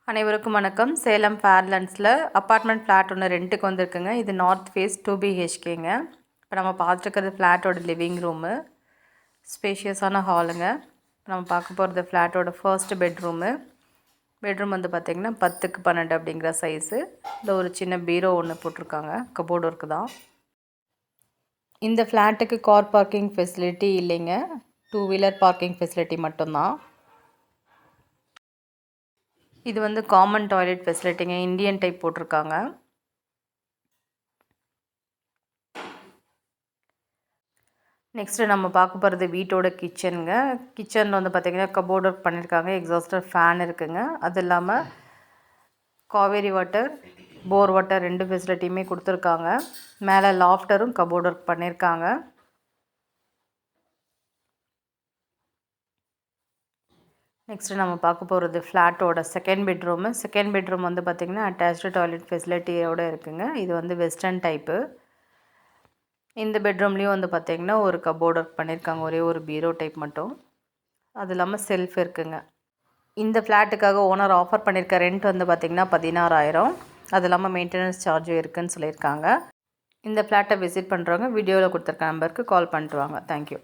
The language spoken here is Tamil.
அனைவருக்கும் வணக்கம். சேலம் ஃபேர்லேண்ட்ஸில் அப்பார்ட்மெண்ட் ஃப்ளாட் ஒன்று ரெண்ட்டுக்கு வந்திருக்குங்க. இது நார்த் ஃபேஸ் 2 BHKங்க. இப்போ நம்ம பார்த்துருக்கிறது ஃப்ளாட்டோட லிவிங் ரூமு, ஸ்பேஷியஸான ஹாலுங்க. நம்ம பார்க்க போகிறது ஃப்ளாட்டோட ஃபர்ஸ்ட் பெட்ரூம் வந்து பார்த்திங்கன்னா 10க்கு 12 அப்படிங்கிற சைஸு. இதில் ஒரு சின்ன பீரோ ஒன்று போட்டிருக்காங்க, கபோர்டு ஒர்க்கு தான். இந்த ஃப்ளாட்டுக்கு கார் பார்க்கிங் ஃபெசிலிட்டி இல்லைங்க, 2 வீலர் பார்க்கிங் ஃபெசிலிட்டி மட்டும்தான். இது வந்து காமன் டாய்லெட் ஃபெசிலிட்டிங்க, இந்தியன் டைப் போட்டிருக்காங்க. நெக்ஸ்ட்டு நம்ம பார்க்க போகிறது வீட்டோட கிச்சனுங்க. கிச்சனில் வந்து பார்த்திங்கன்னா கபோர்ட் ஒர்க் பண்ணியிருக்காங்க, எக்ஸாஸ்டர் ஃபேன் இருக்குங்க. அது இல்லாமல் காவேரி வாட்டர், போர் வாட்டர் 2 ஃபெசிலிட்டியுமே கொடுத்துருக்காங்க. மேலே லாஃப்டரும் கபோர்ட் ஒர்க் பண்ணியிருக்காங்க. நெக்ஸ்ட்டு நம்ம பார்க்க போகிறது ஃப்ளாட்டோட செகண்ட் பெட்ரூம் வந்து பார்த்திங்கன்னா அட்டாச்டு டாய்லெட் ஃபெசிலிட்டியோடு இருக்குங்க. இது வந்து வெஸ்டர்ன் டைப்பு. இந்த பெட்ரூம்லேயும் வந்து பார்த்திங்கன்னா ஒரு கபோர்ட் ஒர்க் பண்ணியிருக்காங்க, ஒரே ஒரு பீரோ டைப் மட்டும். அது இல்லாமல் செல்ஃப் இருக்குங்க. இந்த ஃப்ளாட்டுக்காக ஓனர் ஆஃபர் பண்ணியிருக்க ரெண்ட் வந்து பார்த்திங்கன்னா 16,000. அது இல்லாமல் மெயின்டெனன்ஸ் சார்ஜும் இருக்குதுன்னு சொல்லியிருக்காங்க. இந்த ஃப்ளாட்டை விசிட் பண்ணுறவங்க வீடியோவில் கொடுத்துருக்க நம்பருக்கு கால் பண்ணிட்டு வாங்க. தேங்க்யூ.